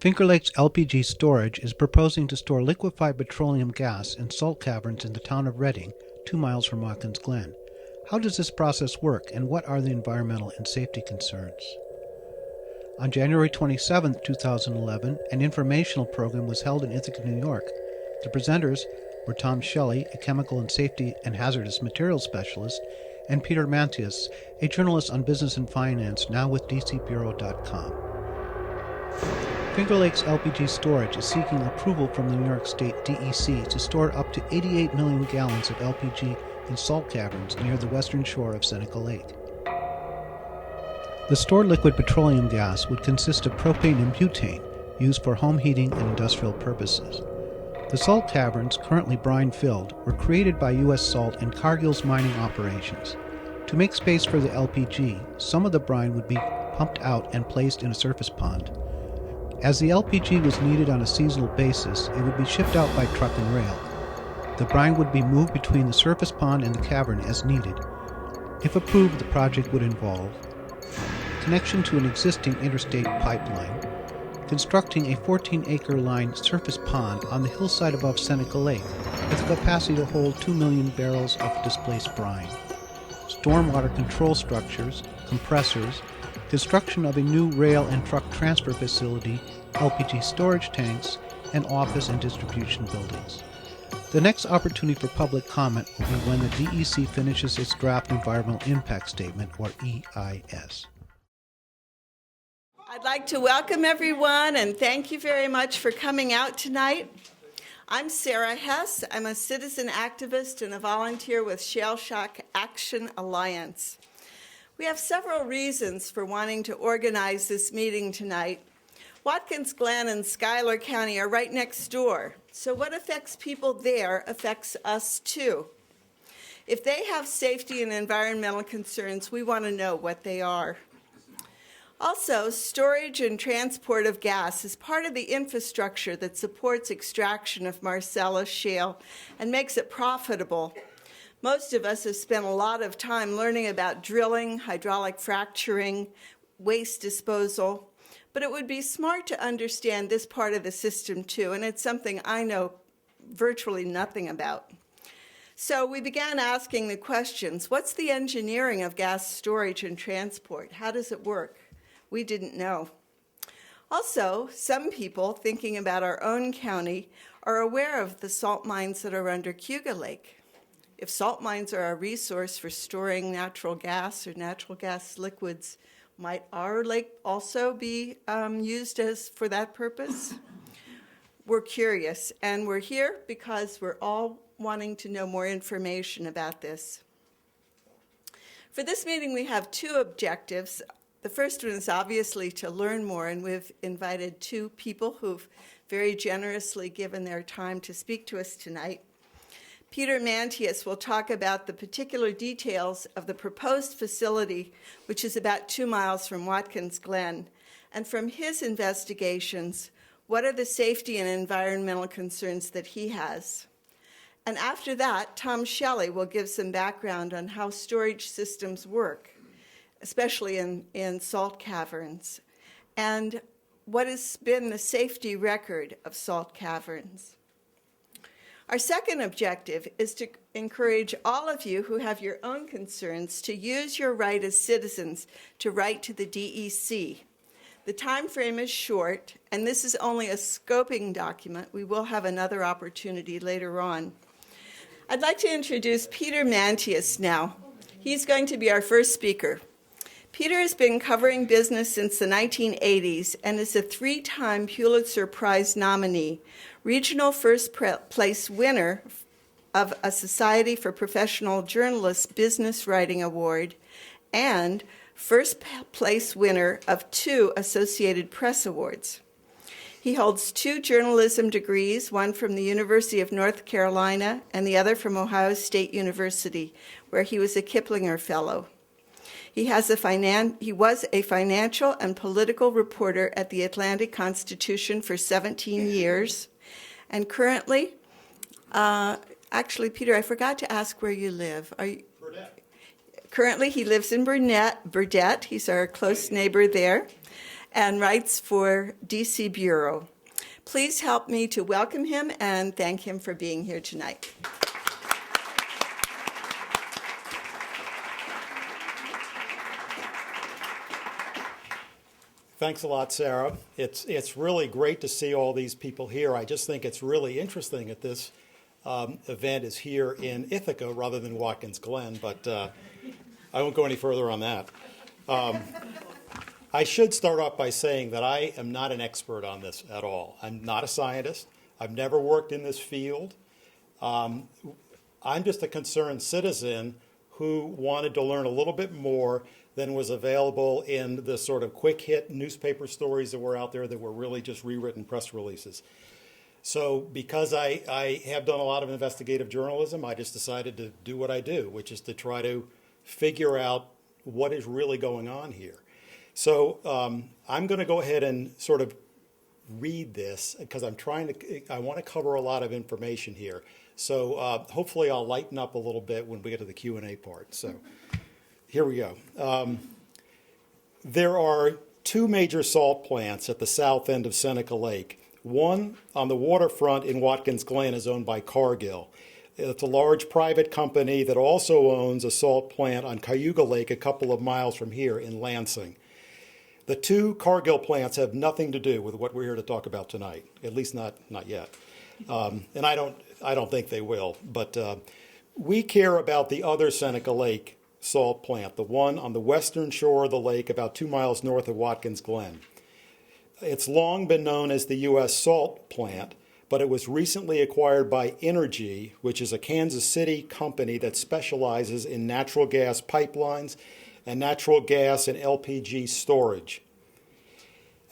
Finger Lakes LPG Storage is proposing to store liquefied petroleum gas in salt caverns in the town of Redding, 2 miles from Watkins Glen. How does this process work, and what are the environmental and safety concerns? On January 27, 2011, an informational program was held in Ithaca, New York. The presenters were Shelley, a chemical and safety and hazardous materials specialist, and Peter Mantius, a journalist on business and finance, now with DCBureau.com. Finger Lakes LPG Storage is seeking approval from the New York State DEC to store up to 88 million gallons of LPG in salt caverns near the western shore of Seneca Lake. The stored liquid petroleum gas would consist of propane and butane, used for home heating and industrial purposes. The salt caverns, currently brine-filled, were created by U.S. Salt and Cargill's mining operations. To make space for the LPG, some of the brine would be pumped out and placed in a surface pond. As the LPG was needed on a seasonal basis, it would be shipped out by truck and rail. The brine would be moved between the surface pond and the cavern as needed. If approved, the project would involve connection to an existing interstate pipeline, constructing a 14-acre lined surface pond on the hillside above Seneca Lake with a capacity to hold 2 million barrels of displaced brine, stormwater control structures, compressors, construction of a new rail and truck transfer facility, LPG storage tanks, and office and distribution buildings. The next opportunity for public comment will be when the DEC finishes its draft Environmental Impact Statement, or EIS. I'd like to welcome everyone and thank you very much for coming out tonight. I'm Sarah Hess. I'm a citizen activist and a volunteer with ShaleShock Action Alliance. We have several reasons for wanting to organize this meeting tonight. Watkins Glen and Schuyler County are right next door, so what affects people there affects us too. If they have safety and environmental concerns, we want to know what they are. Also, storage and transport of gas is part of the infrastructure that supports extraction of Marcellus shale and makes it profitable. Most of us have spent a lot of time learning about drilling, hydraulic fracturing, waste disposal, but it would be smart to understand this part of the system too, and it's something I know virtually nothing about. So we began asking the questions, what's the engineering of gas storage and transport? How does it work? We didn't know. Also, some people thinking about our own county are aware of the salt mines that are under Cayuga Lake. If salt mines are a resource for storing natural gas or natural gas liquids, might our lake also be used for that purpose? We're curious, and we're here because we're all wanting to know more information about this. For this meeting, we have two objectives. The first one is obviously to learn more, and we've invited two people who've very generously given their time to speak to us tonight. Peter Mantius will talk about the particular details of the proposed facility, which is about 2 miles from Watkins Glen. And from his investigations, what are the safety and environmental concerns that he has? And after that, Shelley will give some background on how storage systems work, especially in salt caverns, and what has been the safety record of salt caverns. Our second objective is to encourage all of you who have your own concerns to use your right as citizens to write to the DEC. The time frame is short, and this is only a scoping document. We will have another opportunity later on. I'd like to introduce Peter Mantius now. He's going to be our first speaker. Peter has been covering business since the 1980s and is a 3-time Pulitzer Prize nominee, regional first place winner of a Society for Professional Journalists Business Writing Award, and first place winner of 2 Associated Press Awards. He holds 2 journalism degrees, one from the University of North Carolina and the other from Ohio State University, where he was a Kiplinger Fellow. He was a financial and political reporter at the Atlantic Constitution for 17 years. And currently, actually, Peter, I forgot to ask where you live. Currently, he lives in Burdett. He's our close neighbor there. and writes for DC Bureau. Please help me to welcome him and thank him for being here tonight. Thanks a lot, Sarah. It's really great to see all these people here. I just think it's really interesting that this event is here in Ithaca rather than Watkins Glen, but I won't go any further on that. I should start off by saying that I am not an expert on this at all. I'm not a scientist. I've never worked in this field. I'm just a concerned citizen who wanted to learn a little bit more than was available in the sort of quick hit newspaper stories that were out there that were really just rewritten press releases. So because I have done a lot of investigative journalism, I just decided to do what I do, which is to try to figure out what is really going on here. So I'm going to go ahead and sort of read this because I want to cover a lot of information here. So hopefully I'll lighten up a little bit when we get to the Q&A part. So here we go. There are two major salt plants at the south end of Seneca Lake. One on the waterfront in Watkins Glen is owned by Cargill. It's a large private company that also owns a salt plant on Cayuga Lake a couple of miles from here in Lansing. The two Cargill plants have nothing to do with what we're here to talk about tonight, at least not yet. And I don't think they will. But we care about the other Seneca Lake salt plant, the one on the western shore of the lake about 2 miles north of Watkins Glen. It's long been known as the U.S. Salt Plant, but it was recently acquired by Energy, which is a Kansas City company that specializes in natural gas pipelines and natural gas and LPG storage.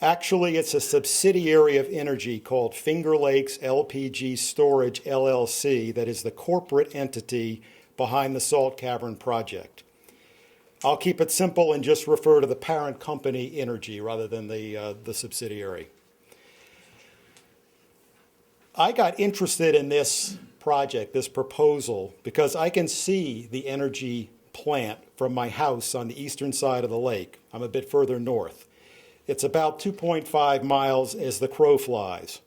Actually, it's a subsidiary of Energy called Finger Lakes LPG Storage, LLC, that is the corporate entity behind the Salt Cavern project. I'll keep it simple and just refer to the parent company, Energy, rather than the subsidiary. I got interested in this project, this proposal, because I can see the Energy plant from my house on the eastern side of the lake. I'm a bit further north. It's about 2.5 miles as the crow flies.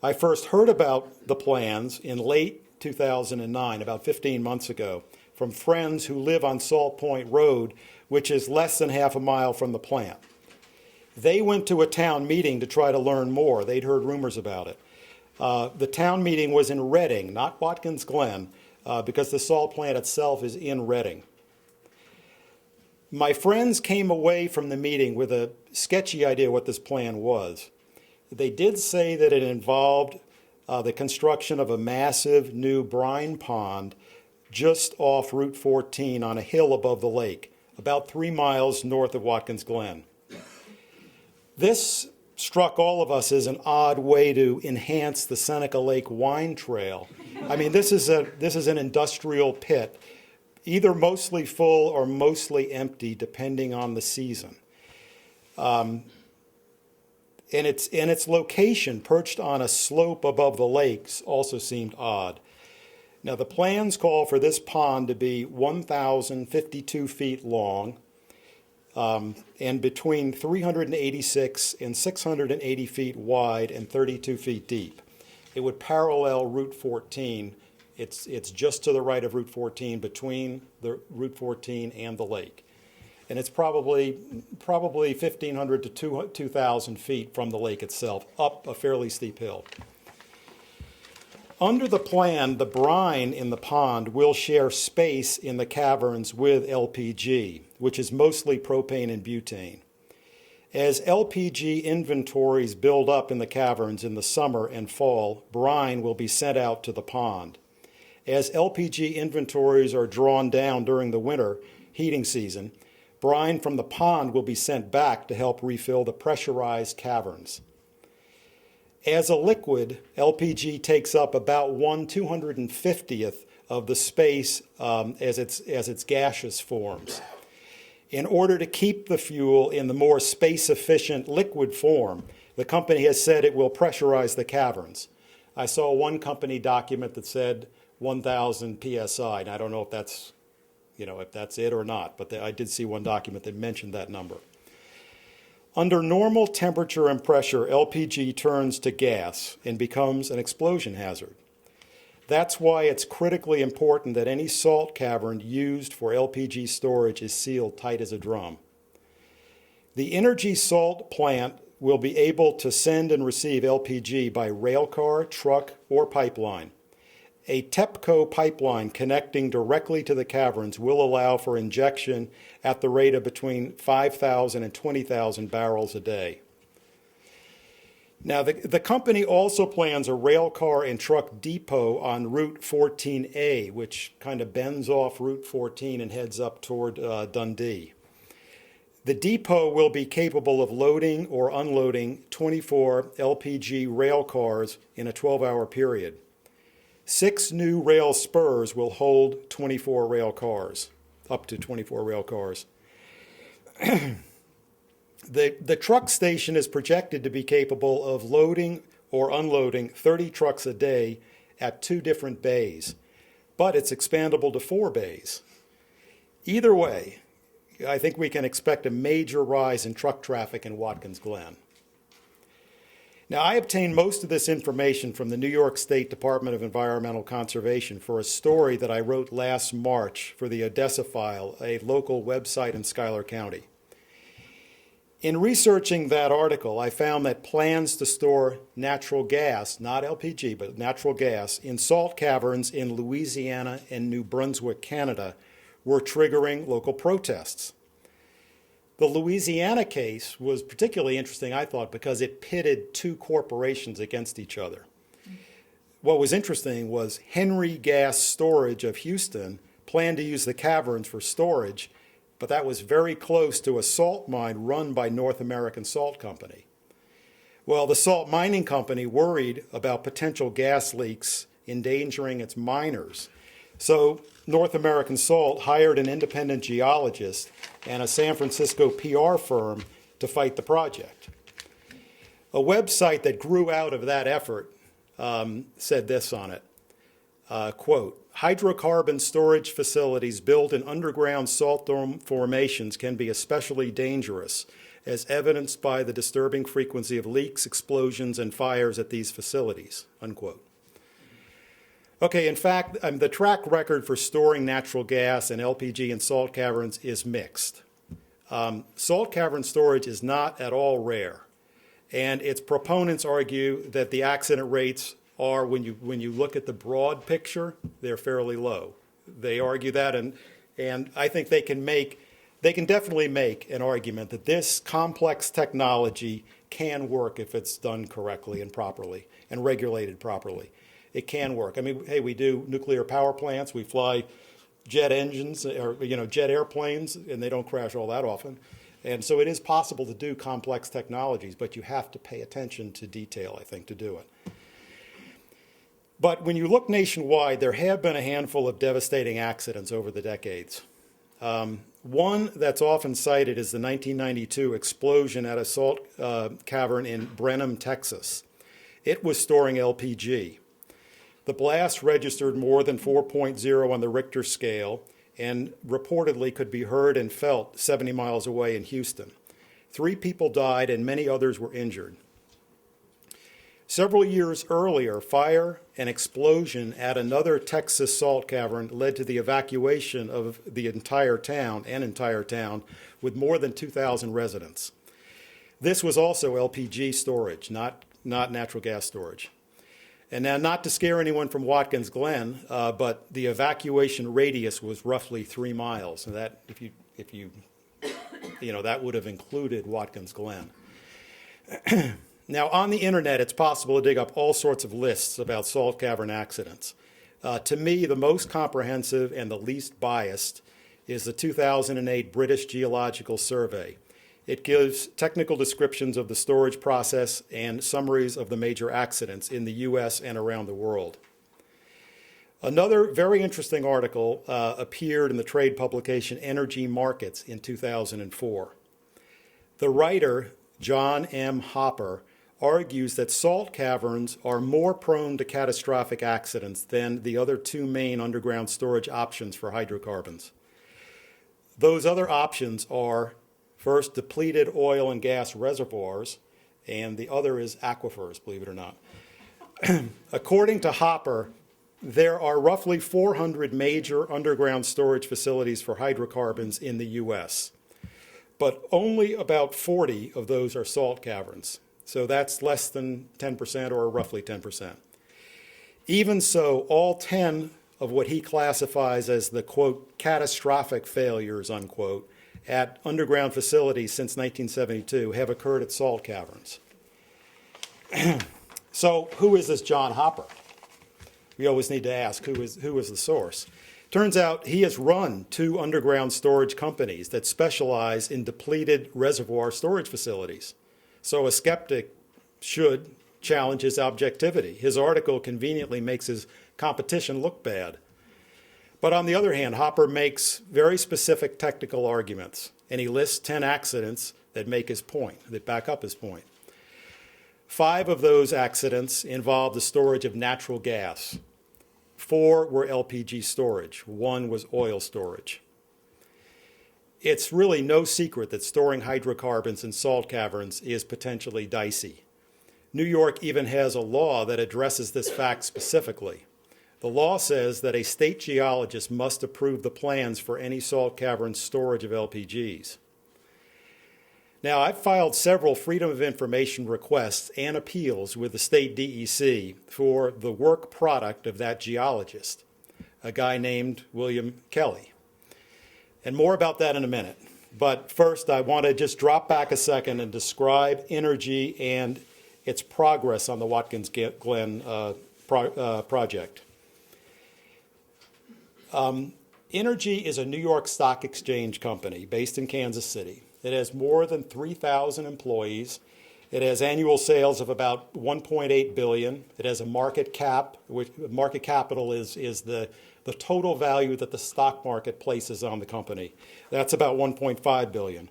I first heard about the plans in late 2009, about 15 months ago, from friends who live on Salt Point Road, which is less than half a mile from the plant. They went to a town meeting to try to learn more. They'd heard rumors about it. The town meeting was in Redding, not Watkins Glen, because the salt plant itself is in Redding. My friends came away from the meeting with a sketchy idea what this plan was. They did say that it involved the construction of a massive new brine pond just off Route 14 on a hill above the lake, about 3 miles north of Watkins Glen. This struck all of us as an odd way to enhance the Seneca Lake wine trail. I mean, this is an industrial pit, either mostly full or mostly empty, depending on the season. And its location, perched on a slope above the lakes, also seemed odd. Now, the plans call for this pond to be 1,052 feet long and between 386 and 680 feet wide and 32 feet deep. It would parallel Route 14. It's just to the right of Route 14, between the Route 14 and the lake. And it's probably 1,500 to 2,000 feet from the lake itself, up a fairly steep hill. Under the plan, the brine in the pond will share space in the caverns with LPG, which is mostly propane and butane. As LPG inventories build up in the caverns in the summer and fall, brine will be sent out to the pond. As LPG inventories are drawn down during the winter heating season, brine from the pond will be sent back to help refill the pressurized caverns. As a liquid, LPG takes up about 1/250th of the space as its gaseous forms. In order to keep the fuel in the more space-efficient liquid form, the company has said it will pressurize the caverns. I saw one company document that said 1,000 psi, and I don't know if that's it or not, but I did see one document that mentioned that number. Under normal temperature and pressure, LPG turns to gas and becomes an explosion hazard. That's why it's critically important that any salt cavern used for LPG storage is sealed tight as a drum. The Energy Salt plant will be able to send and receive LPG by rail car, truck, or pipeline. A TEPCO pipeline connecting directly to the caverns will allow for injection at the rate of between 5,000 and 20,000 barrels a day. Now, the company also plans a rail car and truck depot on Route 14A, which kind of bends off Route 14 and heads up toward Dundee. The depot will be capable of loading or unloading 24 LPG rail cars in a 12-hour period. 6 new rail spurs will hold 24 rail cars, up to 24 rail cars. The truck station is projected to be capable of loading or unloading 30 trucks a day at 2 different bays, but it's expandable to 4 bays. Either way, I think we can expect a major rise in truck traffic in Watkins Glen. Now, I obtained most of this information from the New York State Department of Environmental Conservation for a story that I wrote last March for the Odessa File, a local website in Schuyler County. In researching that article, I found that plans to store natural gas, not LPG, but natural gas, in salt caverns in Louisiana and New Brunswick, Canada, were triggering local protests. The Louisiana case was particularly interesting, I thought, because it pitted 2 corporations against each other. What was interesting was Henry Gas Storage of Houston planned to use the caverns for storage, but that was very close to a salt mine run by North American Salt Company. Well, the salt mining company worried about potential gas leaks endangering its miners. So North American Salt hired an independent geologist and a San Francisco PR firm to fight the project. A website that grew out of that effort said this on it, quote, hydrocarbon storage facilities built in underground salt dome formations can be especially dangerous, as evidenced by the disturbing frequency of leaks, explosions, and fires at these facilities, unquote. Okay, in fact, the track record for storing natural gas and LPG in salt caverns is mixed. Salt cavern storage is not at all rare, and its proponents argue that the accident rates are, when you look at the broad picture, they're fairly low. They argue that, and I think they can definitely make an argument that this complex technology can work if it's done correctly and properly and regulated properly. It can work. I mean, hey, we do nuclear power plants. We fly jet engines or jet airplanes, and they don't crash all that often. And so it is possible to do complex technologies, but you have to pay attention to detail, I think, to do it. But when you look nationwide, there have been a handful of devastating accidents over the decades. One that's often cited is the 1992 explosion at a salt cavern in Brenham, Texas. It was storing LPG. The blast registered more than 4.0 on the Richter scale and reportedly could be heard and felt 70 miles away in Houston. 3 people died and many others were injured. Several years earlier, fire and explosion at another Texas salt cavern led to the evacuation of the entire town with more than 2,000 residents. This was also LPG storage, not natural gas storage. And now, not to scare anyone from Watkins Glen, but the evacuation radius was roughly 3 miles. And that, if you that would have included Watkins Glen. Now, on the internet, it's possible to dig up all sorts of lists about salt cavern accidents. To me, the most comprehensive and the least biased is the 2008 British Geological Survey. It gives technical descriptions of the storage process and summaries of the major accidents in the U.S. and around the world. Another very interesting article appeared in the trade publication Energy Markets in 2004. The writer, John M. Hopper, argues that salt caverns are more prone to catastrophic accidents than the other 2 main underground storage options for hydrocarbons. Those other options are First, depleted oil and gas reservoirs, and the other is aquifers, believe it or not. According to Hopper, there are roughly 400 major underground storage facilities for hydrocarbons in the U.S., but only about 40 of those are salt caverns. So that's less than 10% or roughly 10%. Even so, all 10 of what he classifies as the, quote, catastrophic failures, unquote, at underground facilities since 1972 have occurred at salt caverns. So who is this John Hopper? We always need to ask, who is the source? Turns out he has run 2 underground storage companies that specialize in depleted reservoir storage facilities. So a skeptic should challenge his objectivity. His article conveniently makes his competition look bad. But on the other hand, Hopper makes very specific technical arguments, and he lists 10 accidents that make his point, that back up his point. 5 of those accidents involved the storage of natural gas. 4 were LPG storage. 1 was oil storage. It's really no secret that storing hydrocarbons in salt caverns is potentially dicey. New York even has a law that addresses this fact specifically. The law says that a state geologist must approve the plans for any salt cavern storage of LPGs. Now, I've filed several Freedom of Information requests and appeals with the state DEC for the work product of that geologist, a guy named William Kelly. And more about that in a minute. But first, I want to just drop back a second and describe Energy and its progress on the Watkins Glen project. Energy is a New York Stock Exchange company based in Kansas City. It has more than 3,000 employees. It has annual sales of about $1.8 billion. It has a market cap, which market capital is the total value that the stock market places on the company. That's about $1.5 billion.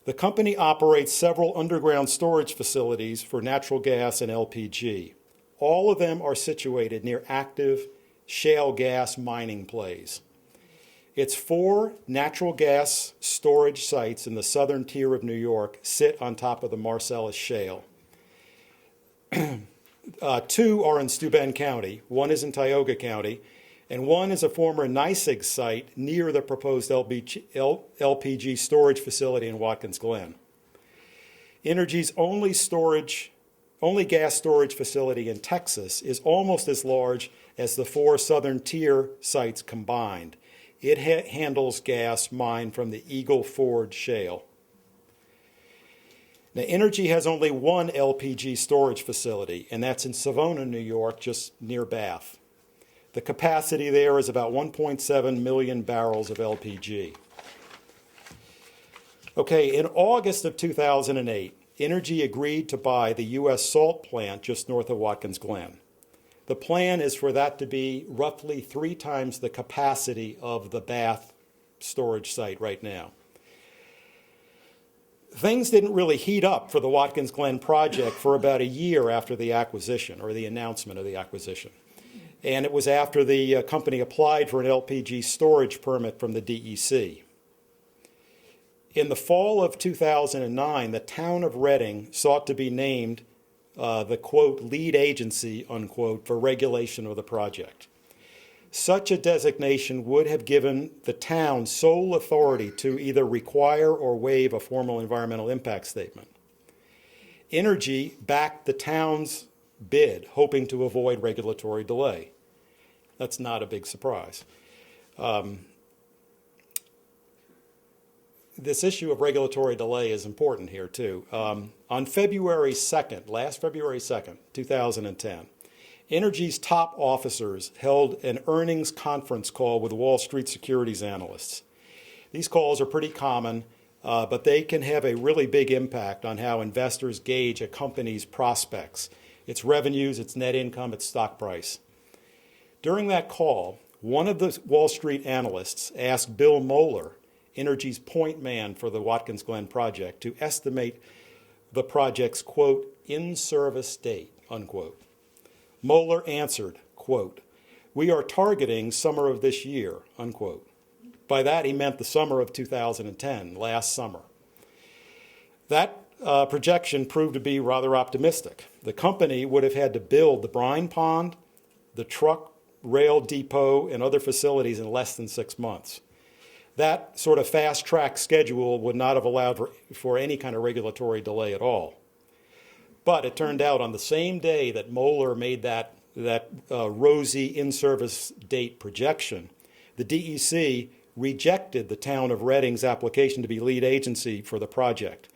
The company operates several underground storage facilities for natural gas and LPG. All of them are situated near active shale gas mining plays. Its 4 natural gas storage sites in the southern tier of New York sit on top of the Marcellus Shale. 2 are in Steuben County, 1 is in Tioga County, and 1 is a former NYSEG site near the proposed LPG storage facility in Watkins Glen. Energy's only gas storage facility in Texas is almost as large as the 4 southern tier sites combined. It handles gas mined from the Eagle Ford Shale. Now, Energy has only 1 LPG storage facility, and that's in Savona, New York, just near Bath. The capacity there is about 1.7 million barrels of LPG. Okay, in August of 2008, Energy agreed to buy the U.S. salt plant just north of Watkins Glen. The plan is for that to be roughly 3 times the capacity of the Bath storage site right now. Things didn't really heat up for the Watkins Glen project for about a year after the acquisition, or the announcement of the acquisition. And it was after the company applied for an LPG storage permit from the DEC. In the fall of 2009, the town of Reading sought to be named the, quote, lead agency, unquote, for regulation of the project. Such a designation would have given the town sole authority to either require or waive a formal environmental impact statement. Energy backed the town's bid, hoping to avoid regulatory delay. That's not a big surprise. This issue of regulatory delay is important here, too. On February 2nd, last February 2nd, 2010, Energy's top officers held an earnings conference call with Wall Street securities analysts. These calls are pretty common, but they can have a really big impact on how investors gauge a company's prospects, its revenues, its net income, its stock price. During that call, one of the Wall Street analysts asked Bill Moeller, Energy's point man for the Watkins Glen project, to estimate the project's, quote, in-service date, unquote. Moeller answered, quote, "We are targeting summer of this year," unquote. By that, he meant the summer of 2010, last summer. That projection proved to be rather optimistic. The company would have had to build the brine pond, the truck rail depot, and other facilities in less than 6 months. That sort of fast-track schedule would not have allowed for any kind of regulatory delay at all. But it turned out on the same day that Moeller made that rosy in-service date projection, the DEC rejected the town of Reading's application to be lead agency for the project.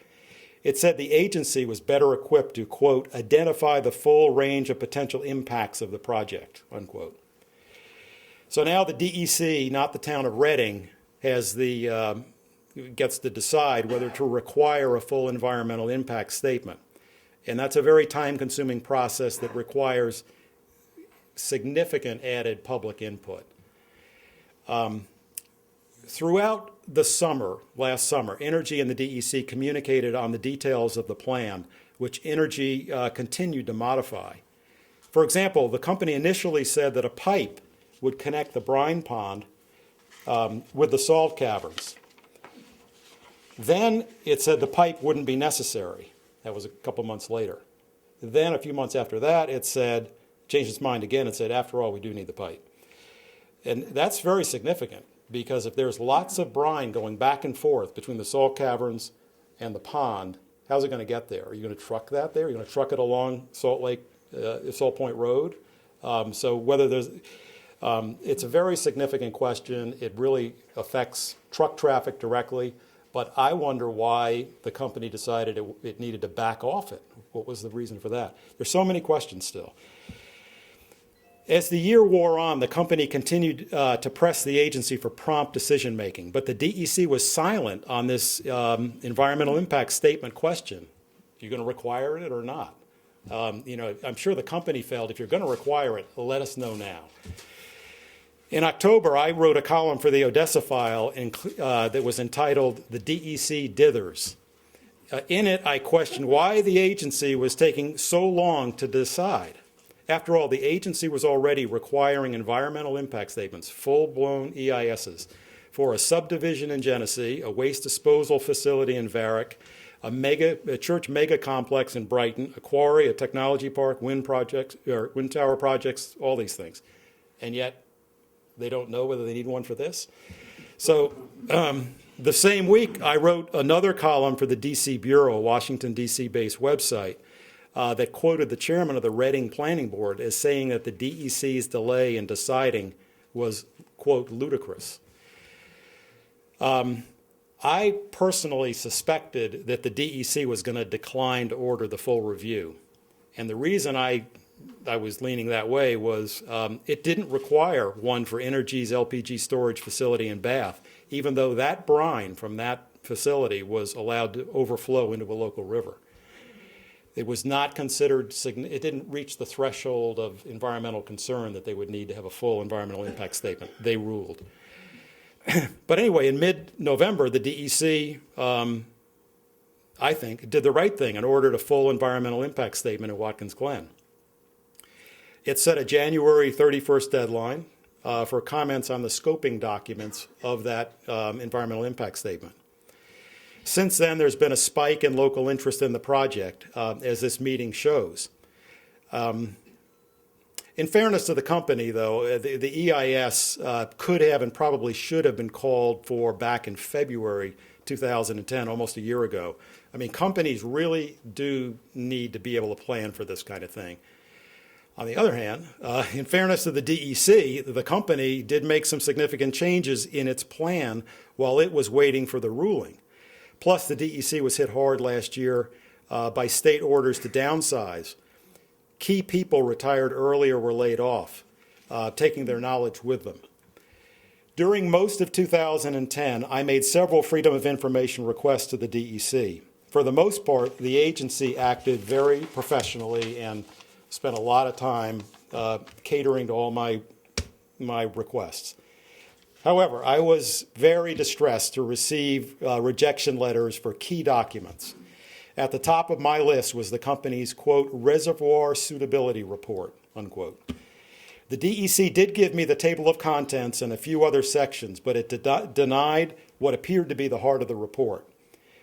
It said the agency was better equipped to, quote, identify the full range of potential impacts of the project, unquote. So now the DEC, not the town of Reading, gets to decide whether to require a full environmental impact statement. And that's a very time-consuming process that requires significant added public input. Throughout the summer, last summer, Energy and the DEC communicated on the details of the plan, which Energy continued to modify. For example, the company initially said that a pipe would connect the brine pond with the salt caverns. Then it said the pipe wouldn't be necessary. That was a couple months later. Then a few months after that, it changed its mind again and said, after all, we do need the pipe. And that's very significant, because if there's lots of brine going back and forth between the salt caverns and the pond, how's it going to get there? Are you going to truck that there? Are you going to truck it along Salt Point Road? So whether there's, it's a very significant question. It really affects truck traffic directly, but I wonder why the company decided it needed to back off it. What was the reason for that? There's so many questions still. As the year wore on, the company continued to press the agency for prompt decision-making, but the DEC was silent on this environmental impact statement question. Are you going to require it or not? I'm sure the company felt, if you're going to require it, let us know now. In October, I wrote a column for the Odessa File that was entitled "The DEC Dithers." In it, I questioned why the agency was taking so long to decide. After all, the agency was already requiring environmental impact statements, full-blown EISs, for a subdivision in Genesee, a waste disposal facility in Varick, a church mega complex in Brighton, a quarry, a technology park, wind tower projects, all these things. And yet, they don't know whether they need one for this. So the same week, I wrote another column for the DC Bureau, a Washington, D.C.-based website, that quoted the chairman of the Reading Planning Board as saying that the DEC's delay in deciding was, quote, ludicrous. I personally suspected that the DEC was going to decline to order the full review. And the reason I was leaning that way was it didn't require one for Energy's LPG storage facility in Bath, even though that brine from that facility was allowed to overflow into a local river. It was not considered, it didn't reach the threshold of environmental concern that they would need to have a full environmental impact statement. They ruled. But anyway, in mid-November, the DEC, I think, did the right thing and ordered a full environmental impact statement at Watkins Glen. It set a January 31st deadline for comments on the scoping documents of that environmental impact statement. Since then, there's been a spike in local interest in the project, as this meeting shows. In fairness to the company, though, the EIS could have and probably should have been called for back in February 2010, almost a year ago. I mean, companies really do need to be able to plan for this kind of thing. On the other hand, in fairness to the DEC, the company did make some significant changes in its plan while it was waiting for the ruling. Plus, the DEC was hit hard last year by state orders to downsize. Key people retired early or were laid off, taking their knowledge with them. During most of 2010, I made several Freedom of Information requests to the DEC. For the most part, the agency acted very professionally and spent a lot of time catering to all my requests. However, I was very distressed to receive rejection letters for key documents. At the top of my list was the company's, quote, reservoir suitability report, unquote. The DEC did give me the table of contents and a few other sections, but it denied what appeared to be the heart of the report.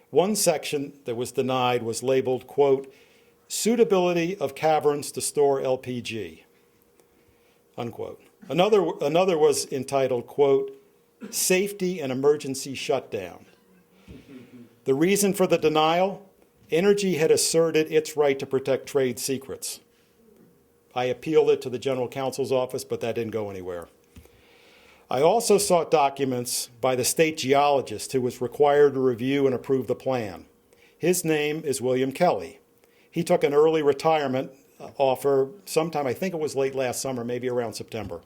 One section that was denied was labeled, quote, suitability of caverns to store LPG, unquote. Another was entitled, quote, safety and emergency shutdown. The reason for the denial? Energy had asserted its right to protect trade secrets. I appealed it to the General Counsel's office, but that didn't go anywhere. I also sought documents by the state geologist who was required to review and approve the plan. His name is William Kelly. He took an early retirement offer sometime, I think it was late last summer, maybe around September.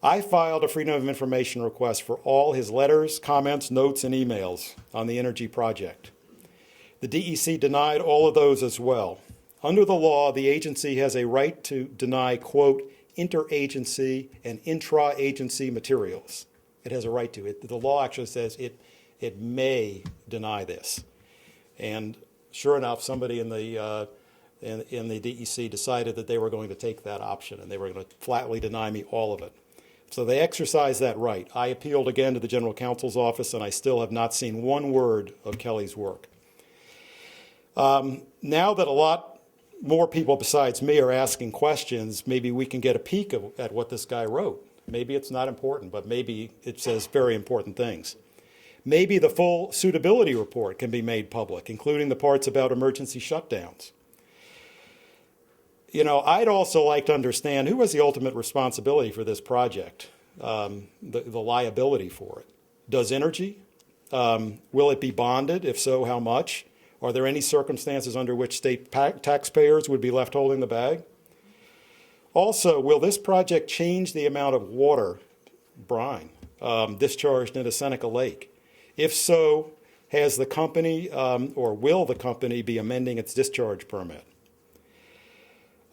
I filed a Freedom of Information request for all his letters, comments, notes, and emails on the energy project. The DEC denied all of those as well. Under the law, the agency has a right to deny, quote, interagency and intra-agency materials. It has a right to it. The law actually says it may deny this. And sure enough, somebody in the DEC decided that they were going to take that option and they were going to flatly deny me all of it. So they exercised that right. I appealed again to the General Counsel's office, and I still have not seen one word of Kelly's work. Now that a lot more people besides me are asking questions, maybe we can get a peek at what this guy wrote. Maybe it's not important, but maybe it says very important things. Maybe the full suitability report can be made public, including the parts about emergency shutdowns. You know, I'd also like to understand who has the ultimate responsibility for this project, the liability for it. Does Energy? Will it be bonded? If so, how much? Are there any circumstances under which state taxpayers would be left holding the bag? Also, will this project change the amount of water, brine, discharged into Seneca Lake? If so, has the company or will the company be amending its discharge permit?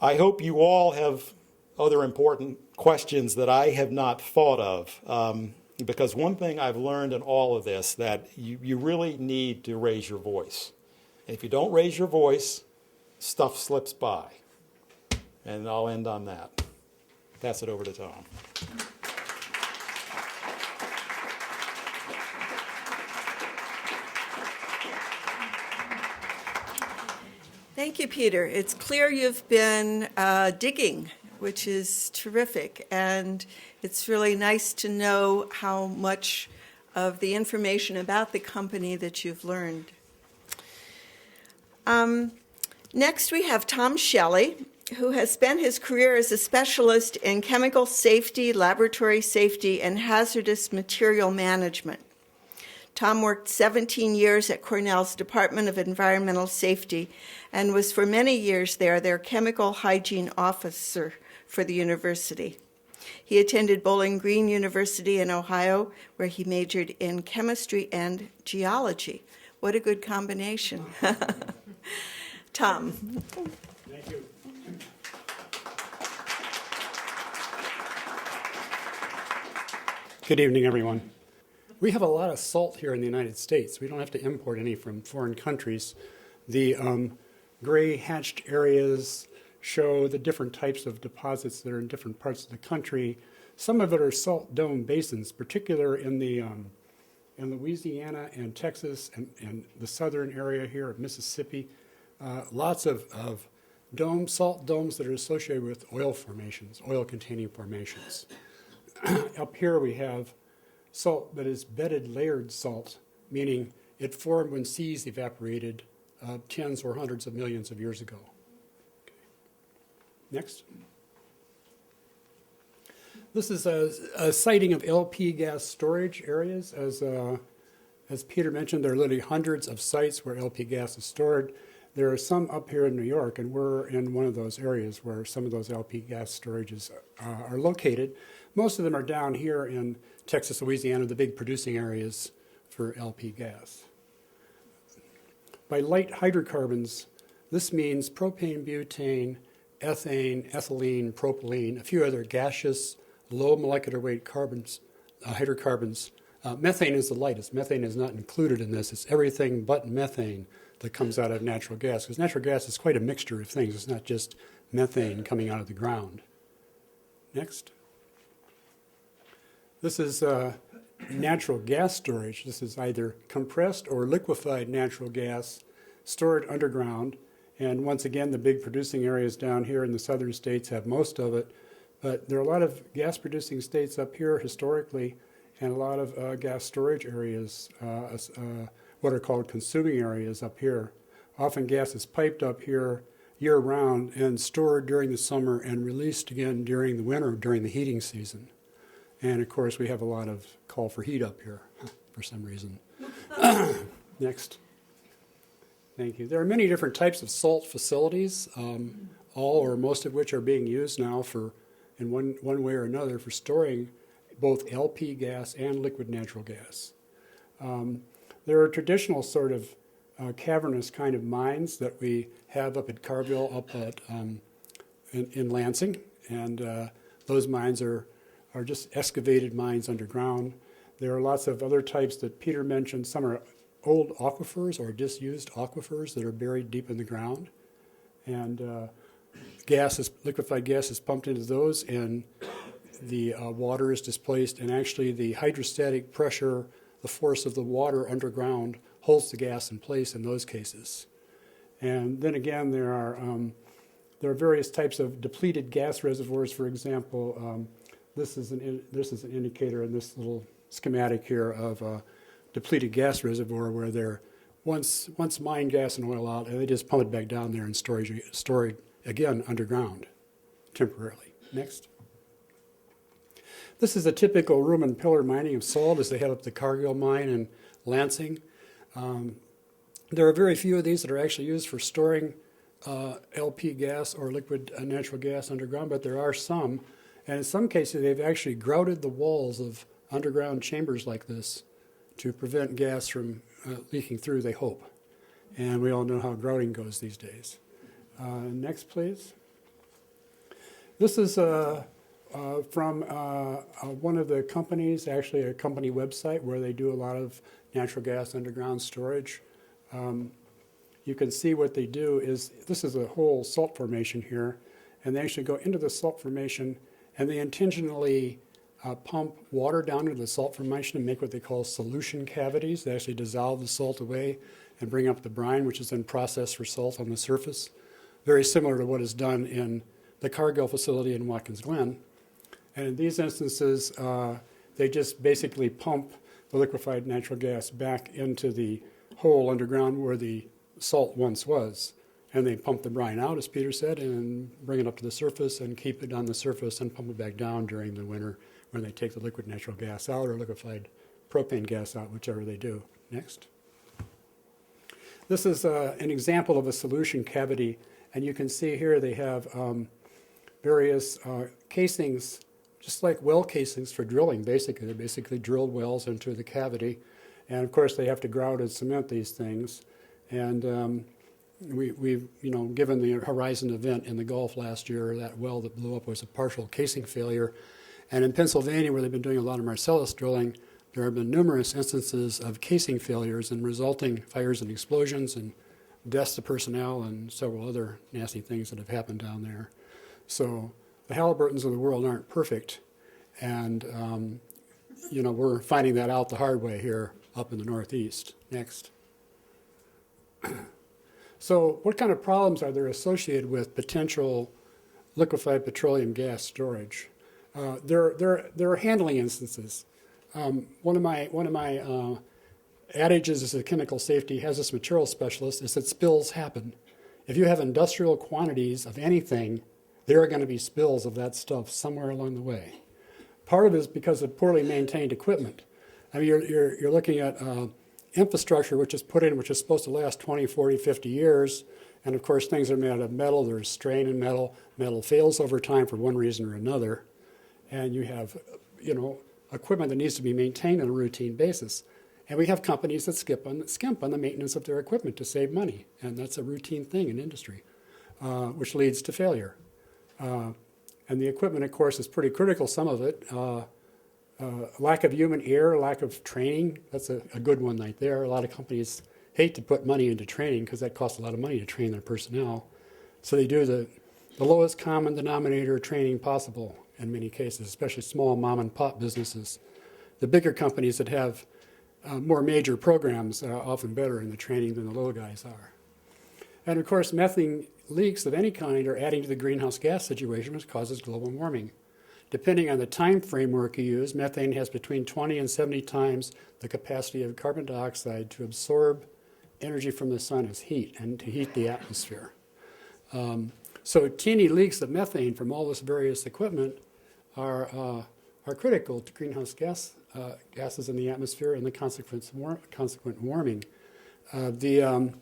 I hope you all have other important questions that I have not thought of, because one thing I've learned in all of this, that you really need to raise your voice. And if you don't raise your voice, stuff slips by. And I'll end on that. Pass it over to Tom. Thank you, Peter. It's clear you've been digging, which is terrific. And it's really nice to know how much of the information about the company that you've learned. Next, we have Tom Shelley, who has spent his career as a specialist in chemical safety, laboratory safety, and hazardous material management. Tom worked 17 years at Cornell's Department of Environmental Safety and was for many years there their chemical hygiene officer for the university. He attended Bowling Green University in Ohio, where he majored in chemistry and geology. What a good combination. Tom. Thank you. Good evening, everyone. We have a lot of salt here in the United States. We don't have to import any from foreign countries. The gray hatched areas show the different types of deposits that are in different parts of the country. Some of it are salt dome basins, particularly in Louisiana and Texas and the southern area here of Mississippi. Lots of salt domes that are associated with oil formations, oil-containing formations. Up here we have salt that is bedded layered salt, meaning it formed when seas evaporated tens or hundreds of millions of years ago. Okay. Next. This is a sighting of LP gas storage areas. As Peter mentioned, there are literally hundreds of sites where LP gas is stored. There are some up here in New York, and we're in one of those areas where some of those LP gas storages are located. Most of them are down here in Texas, Louisiana, the big producing areas for LP gas. By light hydrocarbons, this means propane, butane, ethane, ethylene, propylene, a few other gaseous, low molecular weight hydrocarbons. Methane is the lightest. Methane is not included in this. It's everything but methane that comes out of natural gas, because natural gas is quite a mixture of things. It's not just methane coming out of the ground. Next. This is natural gas storage. This is either compressed or liquefied natural gas stored underground. And once again, the big producing areas down here in the southern states have most of it. But there are a lot of gas producing states up here historically, and a lot of gas storage areas, what are called consuming areas up here. Often gas is piped up here year-round and stored during the summer and released again during the winter, during the heating season. And of course, we have a lot of call for heat up here for some reason. Next. Thank you. There are many different types of salt facilities, all or most of which are being used now for, in one way or another, for storing both LP gas and liquid natural gas. There are traditional sort of cavernous kind of mines that we have up at Cargill, up at in Lansing, and those mines are just excavated mines underground. There are lots of other types that Peter mentioned. Some are old aquifers or disused aquifers that are buried deep in the ground, and liquefied gas is pumped into those, and the water is displaced, and actually the hydrostatic pressure, the force of the water underground, holds the gas in place in those cases. And then again, there are various types of depleted gas reservoirs. For example, this is an indicator in this little schematic here of a depleted gas reservoir where they're once mined gas and oil out, and they just pump it back down there and store it again underground temporarily. Next. This is a typical room and pillar mining of salt as they head up the Cargill mine in Lansing. There are very few of these that are actually used for storing LP gas or liquid natural gas underground, but there are some. And in some cases, they've actually grouted the walls of underground chambers like this to prevent gas from leaking through, they hope. And we all know how grouting goes these days. Next, please. This is from one of the companies, actually a company website where they do a lot of natural gas underground storage. You can see what they do is, this is a whole salt formation here, and they actually go into the salt formation and they intentionally pump water down into the salt formation and make what they call solution cavities. They actually dissolve the salt away and bring up the brine, which is then processed for salt on the surface. Very similar to what is done in the Cargill facility in Watkins Glen. And in these instances, they just basically pump the liquefied natural gas back into the hole underground where the salt once was. And they pump the brine out, as Peter said, and bring it up to the surface and keep it on the surface and pump it back down during the winter when they take the liquid natural gas out or liquefied propane gas out, whichever they do. Next. This is an example of a solution cavity, and you can see here they have various casings, just like well casings for drilling, basically. They're basically drilled wells into the cavity. And of course, they have to grout and cement these things. And we've, given the Horizon event in the Gulf last year, that well that blew up was a partial casing failure. And in Pennsylvania, where they've been doing a lot of Marcellus drilling, there have been numerous instances of casing failures and resulting fires and explosions and deaths of personnel and several other nasty things that have happened down there. So the Halliburtons of the world aren't perfect. And, we're finding that out the hard way here up in the Northeast. Next. So what kind of problems are there associated with potential liquefied petroleum gas storage? There are handling instances. One of my adages as a chemical safety hazardous material specialist is that spills happen. If you have industrial quantities of anything, there are going to be spills of that stuff somewhere along the way. Part of it is because of poorly maintained equipment. I mean, you're looking at infrastructure which is put in, which is supposed to last 20, 40, 50 years. And of course, things are made out of metal. There's strain in metal. Metal fails over time for one reason or another. And you have, equipment that needs to be maintained on a routine basis. And we have companies that skimp on the maintenance of their equipment to save money. And that's a routine thing in industry, which leads to failure. And the equipment, of course, is pretty critical, some of it. Lack of human error, lack of training, that's a good one right there. A lot of companies hate to put money into training because that costs a lot of money to train their personnel. So they do the lowest common denominator training possible in many cases, especially small mom and pop businesses. the bigger companies that have more major programs are often better in the training than the little guys are. And of course, methane leaks of any kind are adding to the greenhouse gas situation, which causes global warming. Depending on the time framework you use, methane has between 20 and 70 times the capacity of carbon dioxide to absorb energy from the sun as heat and to heat the atmosphere. So teeny leaks of methane from all this various equipment are critical to greenhouse gases in the atmosphere and the consequent warming. The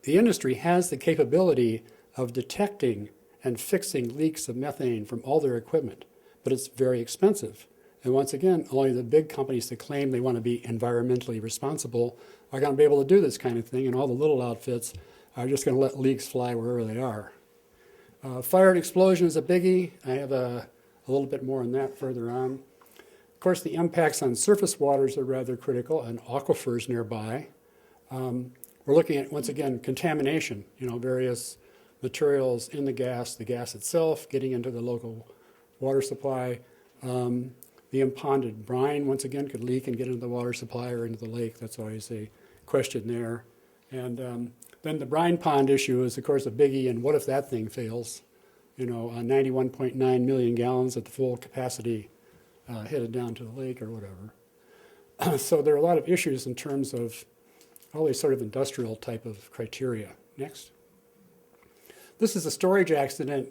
industry has the capability of detecting and fixing leaks of methane from all their equipment, but it's very expensive. And once again, only the big companies that claim they want to be environmentally responsible are going to be able to do this kind of thing, and all the little outfits are just going to let leaks fly wherever they are. Fire and explosion is a biggie. I have a little bit more on that further on. Of course, the impacts on surface waters are rather critical, and aquifers nearby. We're looking at, once again, contamination, various materials in the gas itself, getting into the local water supply. The imponded brine, once again, could leak and get into the water supply or into the lake. That's always a question there. And then the brine pond issue is, of course, a biggie, and what if that thing fails? 91.9 million gallons at the full capacity headed down to the lake or whatever. So there are a lot of issues in terms of all these sort of industrial type of criteria. Next. This is a storage accident.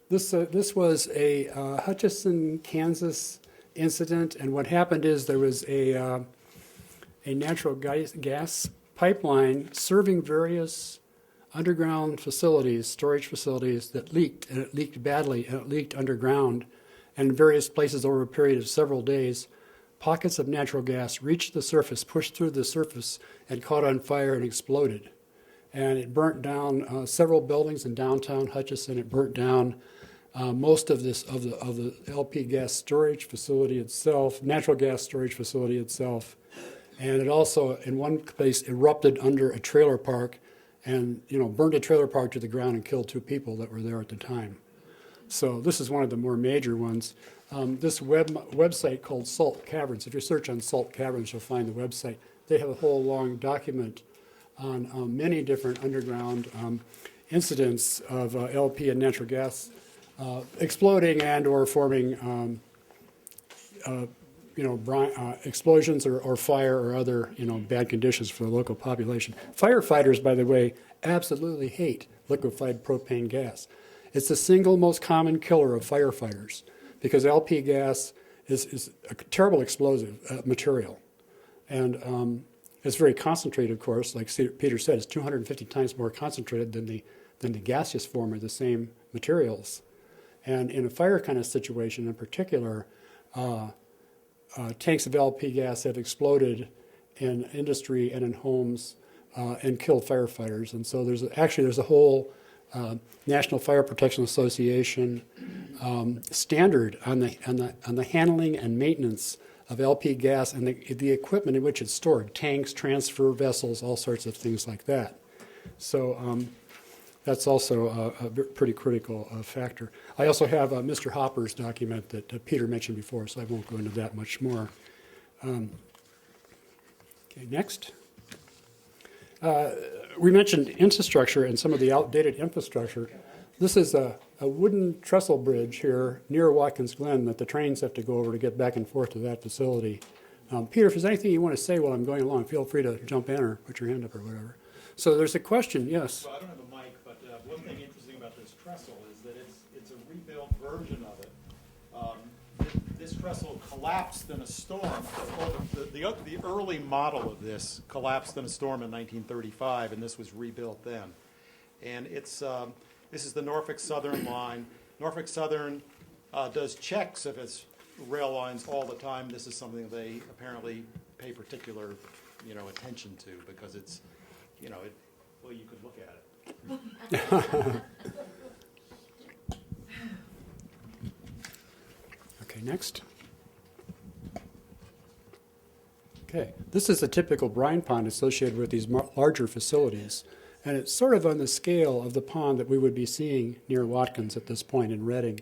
This was a Hutchinson, Kansas incident, and what happened is there was a natural gas pipeline serving various underground facilities, storage facilities, that leaked, and it leaked badly, and it leaked underground. And in various places over a period of several days, pockets of natural gas reached the surface, pushed through the surface, and caught on fire and exploded. And it burnt down several buildings in downtown Hutchinson. It burnt down most of the LP gas storage facility itself, natural gas storage facility itself. And it also, in one place, erupted under a trailer park and burned a trailer park to the ground and killed 2 people that were there at the time. So this is one of the more major ones. This website called Salt Caverns, if you search on Salt Caverns, you'll find the website. They have a whole long document on many different underground incidents of LP and natural gas exploding and or forming explosions or fire or other bad conditions for the local population. Firefighters, by the way, absolutely hate liquefied propane gas. It's the single most common killer of firefighters because LP gas is a terrible explosive material. And it's very concentrated, of course. Like Peter said, it's 250 times more concentrated than the gaseous form of the same materials. And in a fire kind of situation in particular, tanks of LP gas have exploded in industry and in homes and killed firefighters. And so there's a whole National Fire Protection Association standard on the handling and maintenance of LP gas and the equipment in which it's stored, tanks, transfer vessels, all sorts of things like that. So that's also a pretty critical factor. I also have Mr. Hopper's document that Peter mentioned before, so I won't go into that much more. Okay, next. We mentioned infrastructure and some of the outdated infrastructure. This is a wooden trestle bridge here near Watkins Glen that the trains have to go over to get back and forth to that facility. Peter, if there's anything you want to say while I'm going along, feel free to jump in or put your hand up or whatever. So there's a question, yes. Well, I don't have a mic, but one thing interesting about this trestle is that it's a rebuilt version of it. This trestle collapsed in a storm. The early model of this collapsed in a storm in 1935, and this was rebuilt then. And this is the Norfolk Southern line. Norfolk Southern does checks of its rail lines all the time. This is something they apparently pay particular, attention to because it's, well, you could look at it. Okay, next. Okay, this is a typical brine pond associated with these larger facilities, and it's sort of on the scale of the pond that we would be seeing near Watkins at this point in Reading.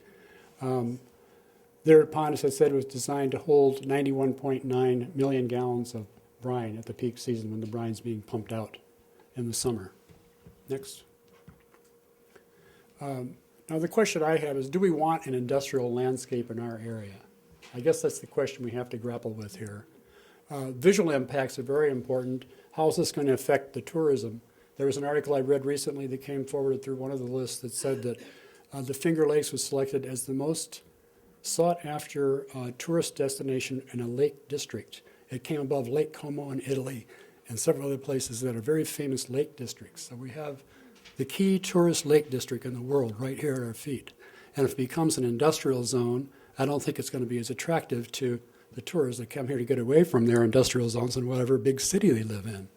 Their pond, as I said, was designed to hold 91.9 million gallons of brine at the peak season when the brine's being pumped out in the summer. Next. Now the question I have is, do we want an industrial landscape in our area? I guess that's the question we have to grapple with here. Visual impacts are very important. How is this going to affect the tourism? There was an article I read recently that came forward through one of the lists that said that the Finger Lakes was selected as the most sought after tourist destination in a lake district. It came above Lake Como in Italy and several other places that are very famous lake districts. So we have the key tourist lake district in the world right here at our feet. And if it becomes an industrial zone, I don't think it's going to be as attractive to the tourists that come here to get away from their industrial zones in whatever big city they live in.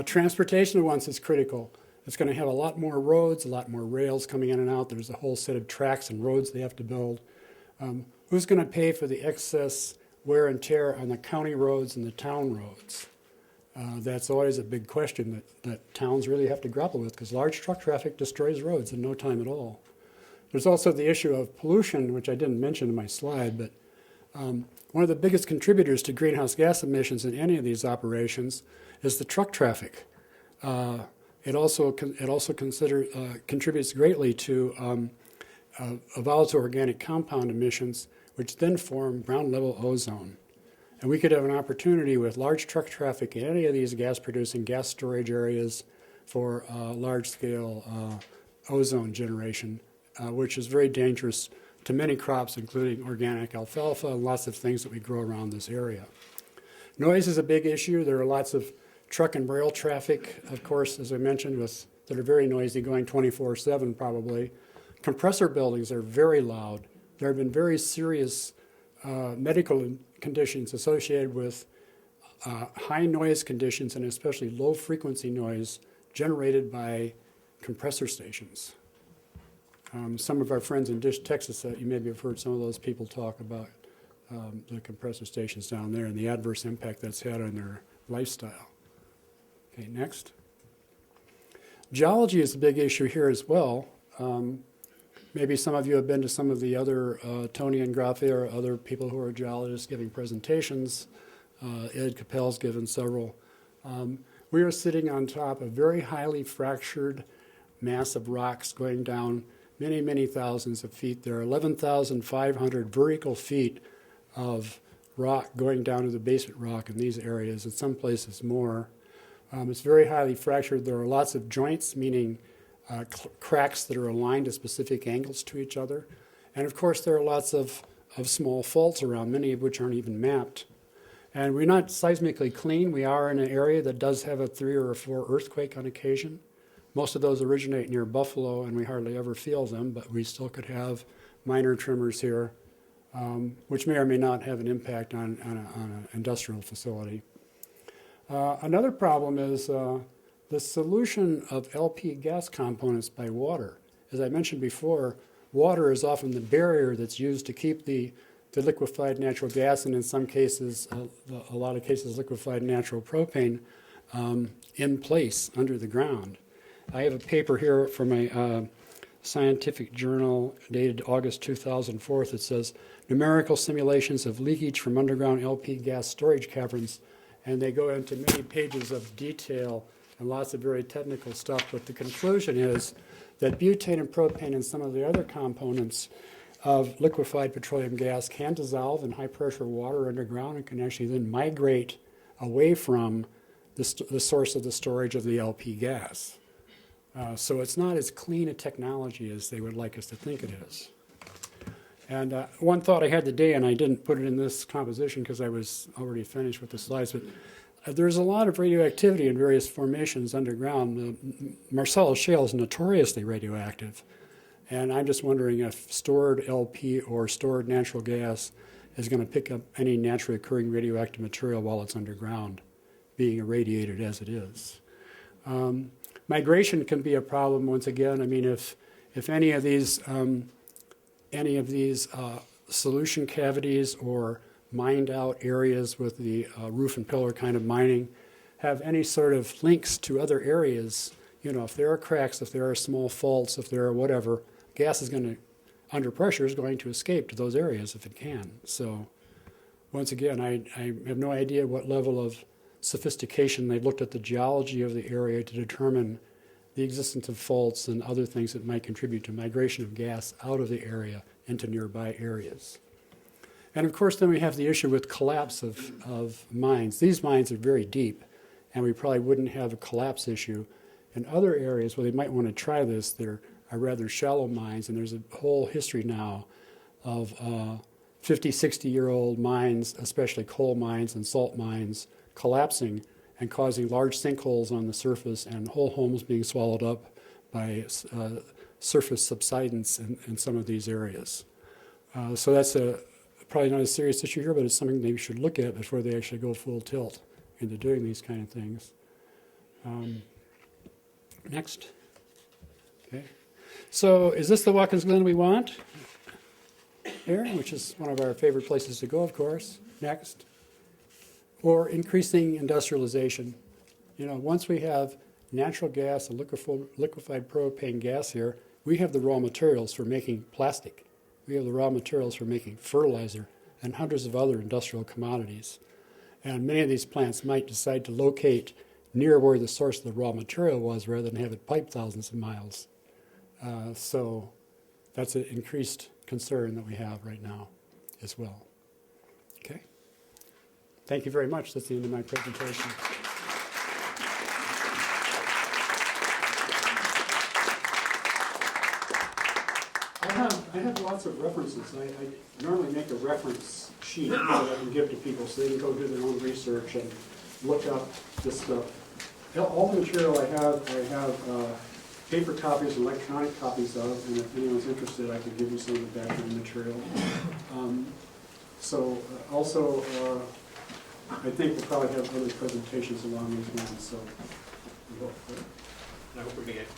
Transportation at once is critical. It's going to have a lot more roads, a lot more rails coming in and out. There's a whole set of tracks and roads they have to build. Who's going to pay for the excess wear and tear on the county roads and the town roads? That's always a big question that towns really have to grapple with, because large truck traffic destroys roads in no time at all. There's also the issue of pollution, which I didn't mention in my slide, but one of the biggest contributors to greenhouse gas emissions in any of these operations is the truck traffic. It also contributes greatly to volatile organic compound emissions, which then form ground-level ozone. And we could have an opportunity with large truck traffic in any of these gas-producing gas storage areas for large-scale ozone generation, which is very dangerous to many crops, including organic alfalfa and lots of things that we grow around this area. Noise is a big issue. There are lots of truck and rail traffic, of course, as I mentioned, that are very noisy, going 24/7 probably. Compressor buildings are very loud. There have been very serious medical conditions associated with high noise conditions, and especially low frequency noise generated by compressor stations. Some of our friends in Dish, Texas, you maybe have heard some of those people talk about the compressor stations down there and the adverse impact that's had on their lifestyle. Okay, next. Geology is a big issue here as well. Maybe some of you have been to some of the other, Tony and Grafe or other people who are geologists giving presentations. Ed Capel's given several. We are sitting on top of very highly fractured mass of rocks going down many, many thousands of feet. There are 11,500 vertical feet of rock going down to the basement rock in these areas, in some places more. It's very highly fractured. There are lots of joints, meaning cracks that are aligned at specific angles to each other. And of course, there are lots of small faults around, many of which aren't even mapped. And we're not seismically clean. We are in an area that does have a 3 or a 4 earthquake on occasion. Most of those originate near Buffalo, and we hardly ever feel them, but we still could have minor tremors here, which may or may not have an impact on an industrial facility. Another problem is the solution of LP gas components by water. As I mentioned before, water is often the barrier that's used to keep the liquefied natural gas, and in some cases, a lot of cases, liquefied natural propane in place under the ground. I have a paper here from a scientific journal dated August 2004 that says, numerical simulations of leakage from underground LP gas storage caverns, and they go into many pages of detail and lots of very technical stuff, but the conclusion is that butane and propane and some of the other components of liquefied petroleum gas can dissolve in high pressure water underground and can actually then migrate away from the source of the storage of the LP gas. So it's not as clean a technology as they would like us to think it is. And one thought I had today, and I didn't put it in this composition because I was already finished with the slides, but there's a lot of radioactivity in various formations underground. The Marcellus Shale is notoriously radioactive. And I'm just wondering if stored LP or stored natural gas is going to pick up any naturally occurring radioactive material while it's underground, being irradiated as it is. Migration can be a problem once again. I mean, if any of these solution cavities or mined out areas with the roof and pillar kind of mining have any sort of links to other areas, you know, if there are cracks, if there are small faults, if there are whatever, gas is going to under pressure is going to escape to those areas if it can. So once again, I have no idea what level of sophistication they've looked at the geology of the area to determine the existence of faults and other things that might contribute to migration of gas out of the area into nearby areas. And of course, then we have the issue with collapse of mines. These mines are very deep, and we probably wouldn't have a collapse issue. In other areas where they might want to try this, there are rather shallow mines, and there's a whole history now of 50, 60-year-old mines, especially coal mines and salt mines, collapsing and causing large sinkholes on the surface and whole homes being swallowed up by surface subsidence in some of these areas. So that's probably not a serious issue here, but it's something they should look at before they actually go full tilt into doing these kind of things. Next. Okay. So is this the Watkins Glen we want? Here, which is one of our favorite places to go, of course. Next. Or increasing industrialization. You know, once we have natural gas and liquefied propane gas here, we have the raw materials for making plastic. We have the raw materials for making fertilizer and hundreds of other industrial commodities. And many of these plants might decide to locate near where the source of the raw material was rather than have it piped thousands of miles. So that's an increased concern that we have right now as well. Okay. Thank you very much. That's the end of my presentation. I have lots of references. I normally make a reference sheet that I can give to people so they can go do their own research and look up this stuff. All the material I have paper copies and electronic copies of, and if anyone's interested, I could give you some of the background material. Also, I think we'll probably have other presentations along these lines, so we hope. I hope we can get